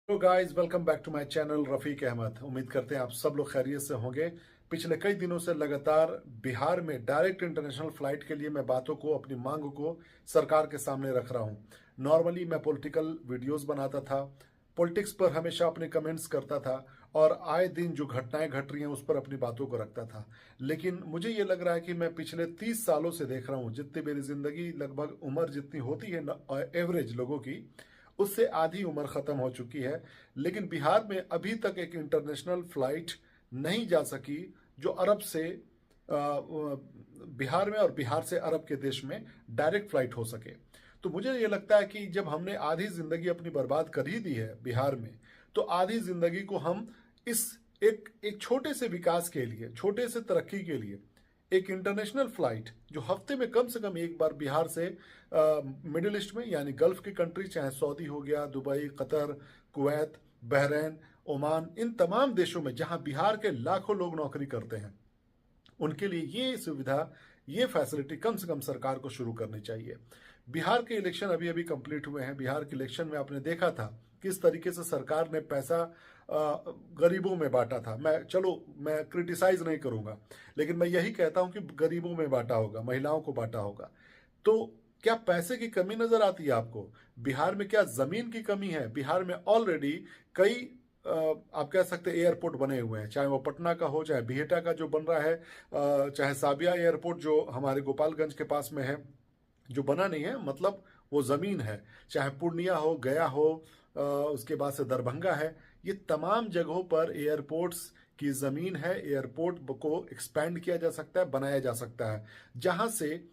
Hello guys, welcome back to my channel Rafiq Ahmed. उम्मीद करते हैं आप सब लोग खैरियत से होंगे। पिछले कई दिनों से लगातार बिहार में डायरेक्ट इंटरनेशनल फ्लाइट के लिए मैं बातों को, अपनी मांग को सरकार के सामने रख रहा हूं। नॉर्मली मैं पॉलिटिकल वीडियोस बनाता था, पॉलिटिक्स पर हमेशा अपने कमेंट्स करता था और आए दिन जो घटनाएं घट रही हैं उस पर अपनी बातों को रखता था। लेकिन मुझे ये लग रहा है कि मैं पिछले 30 सालों से देख रहा हूँ, जितनी मेरी जिंदगी, लगभग उम्र जितनी होती है एवरेज लोगों की, उससे आधी उम्र खत्म हो चुकी है। लेकिन बिहार में अभी तक एक इंटरनेशनल फ्लाइट नहीं जा सकी जो अरब से बिहार में और बिहार से अरब के देश में डायरेक्ट फ्लाइट हो सके। तो मुझे ये लगता है कि जब हमने आधी जिंदगी अपनी बर्बाद कर ही दी है बिहार में, तो आधी जिंदगी को हम इस एक एक छोटे से विकास के लिए, छोटे से तरक्की के लिए एक इंटरनेशनल फ्लाइट जो हफ्ते में कम से कम एक बार बिहार से मिडिल ईस्ट में, यानी गल्फ की कंट्री, चाहे सऊदी हो गया, Dubai, Qatar, Kuwait, Bahrain, Oman, इन तमाम देशों में जहां बिहार के लाखों लोग नौकरी करते हैं, उनके लिए ये सुविधा, ये फैसिलिटी कम से कम सरकार को शुरू करनी चाहिए। बिहार के इलेक्शन अभी अभी कंप्लीट हुए हैं। बिहार के इलेक्शन में आपने देखा था किस तरीके से सरकार ने पैसा गरीबों में बांटा था। मैं क्रिटिसाइज नहीं करूंगा, लेकिन मैं यही कहता हूं कि गरीबों में बांटा होगा, महिलाओं को बांटा होगा। तो क्या पैसे की कमी नजर आती है आपको? बिहार में क्या जमीन की कमी है? बिहार में ऑलरेडी कई आप कह सकते हैं एयरपोर्ट बने हुए हैं, चाहे वो पटना का हो, चाहे बिहटा का जो बन रहा है, चाहे साबिया एयरपोर्ट जो हमारे गोपालगंज के पास में है, जो बना नहीं है, मतलब वो जमीन है। चाहे पूर्णिया हो, गया हो, उसके बाद से दरभंगा है, ये तमाम जगहों पर एयरपोर्ट्स की जमीन है। एयरपोर्ट को एक्सपैंड किया जा सकता है, बनाया जा सकता है, जहां से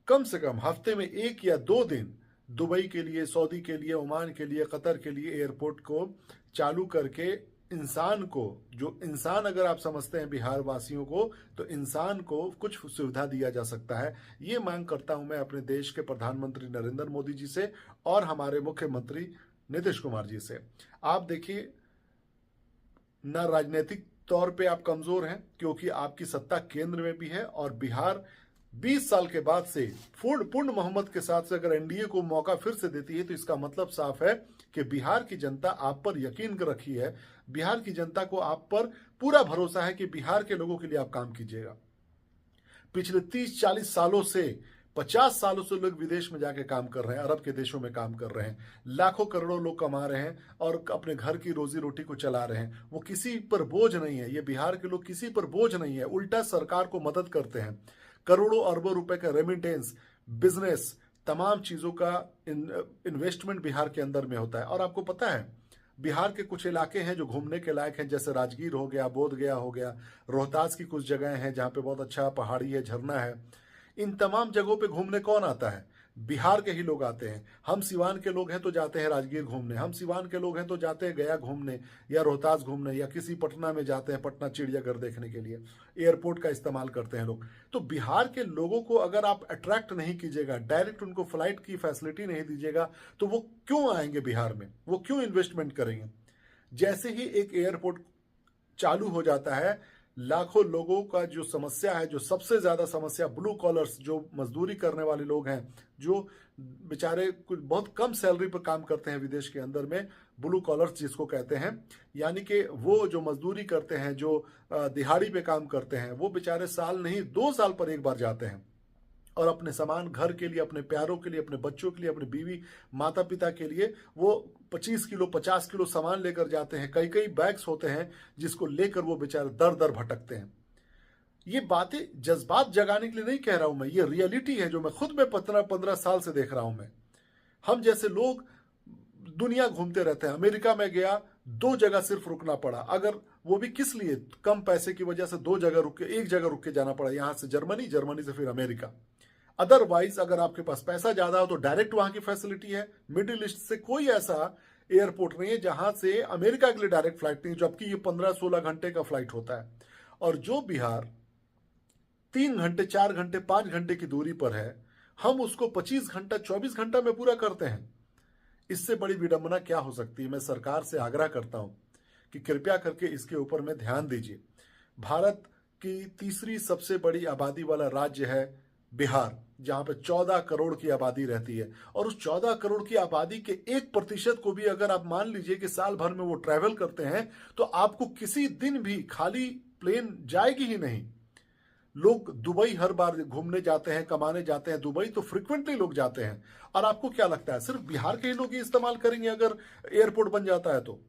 कम हफ्ते में 1 या 2 दिन दुबई के लिए, सऊदी के लिए, ओमान के लिए, कतर के लिए एयरपोर्ट को चालू करके इंसान को, जो इंसान अगर आप समझते हैं बिहार वासियों को, तो इंसान को कुछ सुविधा दिया जा सकता है। ये मांग करता हूं मैं अपने देश के प्रधानमंत्री नरेंद्र मोदी जी से और हमारे मुख्यमंत्री नीतीश कुमार जी से। आप देखिए, ना राजनीतिक तौर पे आप कमजोर हैं क्योंकि आपकी सत्ता केंद्र में भी है, और बिहार 20 साल के बाद से पूर्ण मोहम्मद के साथ से अगर एनडीए को मौका फिर से देती है, तो इसका मतलब साफ है कि बिहार की जनता आप पर यकीन रखी है। बिहार की जनता को आप पर पूरा भरोसा है कि बिहार के लोगों के लिए आप काम कीजिएगा। पिछले 30-40 सालों से, 50 सालों से लोग विदेश में जाके काम कर रहे हैं, अरब के देशों में काम कर रहे हैं, लाखों करोड़ों लोग कमा रहे हैं और अपने घर की रोजी रोटी को चला रहे हैं। वो किसी पर बोझ नहीं है, ये बिहार के लोग किसी पर बोझ नहीं है, उल्टा सरकार को मदद करते हैं। करोड़ों अरबों रुपए का रेमिटेंस, बिजनेस, तमाम चीजों का इन्वेस्टमेंट बिहार के अंदर में होता है। और आपको पता है, बिहार के कुछ इलाके हैं जो घूमने के लायक हैं, जैसे राजगीर हो गया, बोध गया हो गया, रोहतास की कुछ जगह हैं जहाँ पे बहुत अच्छा पहाड़ी है, झरना है। इन तमाम जगहों पे घूमने कौन आता है? बिहार के ही लोग आते हैं। हम सिवान के लोग हैं तो जाते हैं राजगीर घूमने, हम सिवान के लोग हैं तो जाते हैं गया घूमने या रोहतास घूमने, या किसी पटना में जाते हैं, पटना चिड़ियाघर देखने के लिए। एयरपोर्ट का इस्तेमाल करते हैं लोग। तो बिहार के लोगों को अगर आप अट्रैक्ट नहीं कीजिएगा, डायरेक्ट उनको फ्लाइट की फैसिलिटी नहीं दीजिएगा, तो वो क्यों आएंगे बिहार में? वो क्यों इन्वेस्टमेंट करेंगे? जैसे ही एक एयरपोर्ट चालू हो जाता है, लाखों लोगों का जो समस्या है, जो सबसे ज्यादा समस्या ब्लू कॉलर्स, जो मजदूरी करने वाले लोग हैं, जो बेचारे कुछ बहुत कम सैलरी पर काम करते हैं विदेश के अंदर में, ब्लू कॉलर्स जिसको कहते हैं, यानी कि वो जो मजदूरी करते हैं, जो दिहाड़ी पे काम करते हैं, वो बेचारे साल नहीं 2 साल पर एक बार जाते हैं और अपने सामान, घर के लिए, अपने प्यारों के लिए, अपने बच्चों के लिए, अपने बीवी माता पिता के लिए वो 25 किलो 50 किलो सामान लेकर जाते हैं। कई कई बैग्स होते हैं जिसको लेकर वो बेचारे दर दर भटकते हैं। ये बातें जज्बात जगाने के लिए नहीं कह रहा हूं मैं, ये रियलिटी है जो मैं खुद में 15-15 साल से देख रहा हूं। मैं, हम जैसे लोग दुनिया घूमते रहते हैं। अमेरिका में गया, 2 जगह सिर्फ रुकना पड़ा, अगर वो भी किस लिए, कम पैसे की वजह से 2 जगह रुक के, 1 जगह रुक के जाना पड़ा, यहां से जर्मनी, जर्मनी से फिर अमेरिका। अदरवाइज अगर आपके पास पैसा ज्यादा हो तो डायरेक्ट वहां की फैसिलिटी है। मिडिल ईस्ट से कोई ऐसा एयरपोर्ट नहीं है जहां से अमेरिका के लिए डायरेक्ट फ्लाइट नहीं, जबकि ये 15-16 घंटे का फ्लाइट होता है। और जो बिहार 3 घंटे, 4 घंटे, 5 घंटे की दूरी पर है, हम उसको 25 घंटा, 24 घंटा में पूरा करते हैं। इससे बड़ी विडंबना क्या हो सकती है? मैं सरकार से आग्रह करता हूं कि कृपया करके इसके ऊपर में ध्यान दीजिए। भारत की तीसरी सबसे बड़ी आबादी वाला राज्य है बिहार, जहां पे 14 करोड़ की आबादी रहती है, और उस 14 करोड़ की आबादी के 1% को भी अगर आप मान लीजिए कि साल भर में वो ट्रैवल करते हैं, तो आपको किसी दिन भी खाली प्लेन जाएगी ही नहीं। लोग दुबई हर बार घूमने जाते हैं, कमाने जाते हैं, दुबई तो फ्रिक्वेंटली लोग जाते हैं। और आपको क्या लगता है सिर्फ बिहार के ही लोग ही इस्तेमाल करेंगे अगर एयरपोर्ट बन जाता है तो?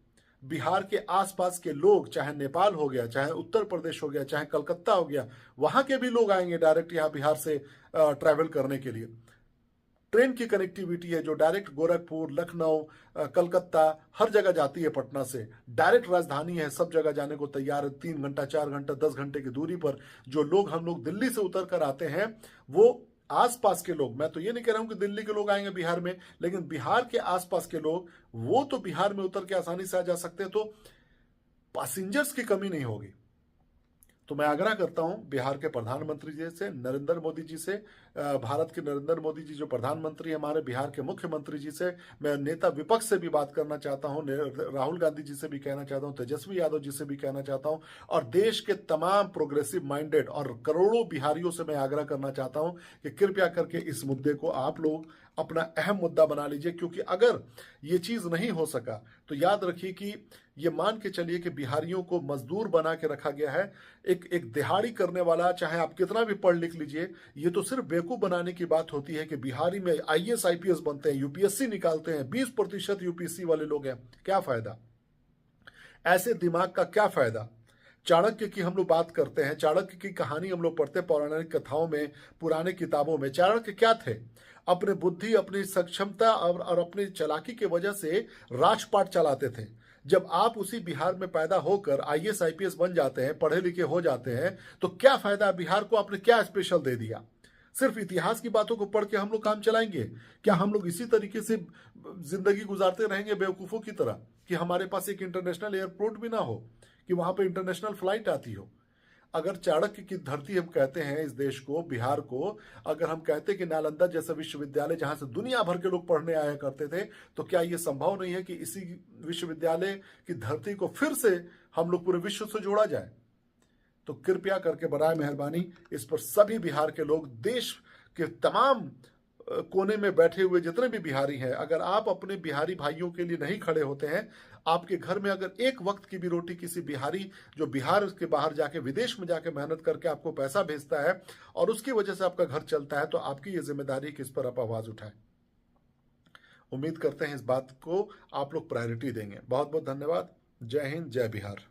बिहार के आसपास के लोग, चाहे नेपाल हो गया, चाहे उत्तर प्रदेश हो गया, चाहे कलकत्ता हो गया, वहां के भी लोग आएंगे डायरेक्ट यहाँ बिहार से ट्रैवल करने के लिए। ट्रेन की कनेक्टिविटी है जो डायरेक्ट गोरखपुर, लखनऊ, कलकत्ता हर जगह जाती है। पटना से डायरेक्ट राजधानी है, सब जगह जाने को तैयार है। 3 घंटा, 4 घंटा, 10 घंटे की दूरी पर जो लोग, हम लोग दिल्ली से उतर कर आते हैं, वो आसपास के लोग, मैं तो ये नहीं कह रहा हूं कि दिल्ली के लोग आएंगे बिहार में, लेकिन बिहार के आसपास के लोग वो तो बिहार में उतर के आसानी से आ जा सकते हैं। तो पैसेंजर्स की कमी नहीं होगी। तो मैं आग्रह करता हूं बिहार के प्रधानमंत्री जी से, नरेंद्र मोदी जी से, भारत के नरेंद्र मोदी जी जो प्रधानमंत्री हैं, हमारे बिहार के मुख्यमंत्री जी से, मैं नेता विपक्ष से भी बात करना चाहता हूं, राहुल गांधी जी से भी कहना चाहता हूं, तेजस्वी यादव जी से भी कहना चाहता हूं, और देश के तमाम प्रोग्रेसिव माइंडेड और करोड़ों बिहारियों से मैं आग्रह करना चाहता हूं कि कृपया करके इस मुद्दे को आप लोग अपना अहम मुद्दा बना लीजिए। क्योंकि अगर ये चीज नहीं हो सका तो याद रखिए कि ये मान के चलिए कि बिहारियों को मजदूर बना के रखा गया है। एक दिहाड़ी करने वाला, चाहे आप कितना भी पढ़ लिख लीजिए, ये तो सिर्फ बेवकूफ बनाने की बात होती है कि बिहारी में आईएएस आईपीएस बनते हैं, यूपीएससी निकालते हैं, 20% यूपीएससी वाले लोग हैं। क्या फायदा? ऐसे दिमाग का क्या फायदा? चाणक्य की हम लोग बात करते हैं, चाणक्य की कहानी हम लोग पढ़ते हैं पौराणिक कथाओं में, पुराने किताबों में। चाणक्य क्या थे? अपने बुद्धि, अपनी सक्षमता और अपनी चालाकी की वजह से राजपाट चलाते थे। जब आप उसी बिहार में पैदा होकर आईएएस आईपीएस बन जाते हैं, पढ़े लिखे हो जाते हैं, तो क्या फायदा? बिहार को आपने क्या स्पेशल दे दिया? सिर्फ इतिहास की बातों को पढ़ के हम लोग काम चलाएंगे क्या? हम लोग इसी तरीके से जिंदगी गुजारते रहेंगे बेवकूफों की तरह कि हमारे पास एक इंटरनेशनल एयरपोर्ट भी ना हो, कि वहां पे इंटरनेशनल फ्लाइट आती हो? अगर चाणक्य की धरती हम कहते हैं इस देश को, बिहार को, अगर हम कहते हैं कि नालंदा जैसा विश्वविद्यालय जहां से दुनिया भर के लोग पढ़ने आया करते थे, तो क्या यह संभव नहीं है कि इसी विश्वविद्यालय की धरती को फिर से हम लोग पूरे विश्व से जोड़ा जाए? तो कृपया करके बराए मेहरबानी इस पर सभी बिहार के लोग, देश के तमाम कोने में बैठे हुए जितने भी बिहारी हैं, अगर आप अपने बिहारी भाइयों के लिए नहीं खड़े होते हैं, आपके घर में अगर एक वक्त की भी रोटी किसी बिहारी जो बिहार के बाहर जाके, विदेश में जाके मेहनत करके आपको पैसा भेजता है और उसकी वजह से आपका घर चलता है, तो आपकी ये जिम्मेदारी कि इस पर आप आवाज उठाएं। उम्मीद करते हैं इस बात को आप लोग प्रायोरिटी देंगे। बहुत बहुत धन्यवाद। जय हिंद, जय बिहार।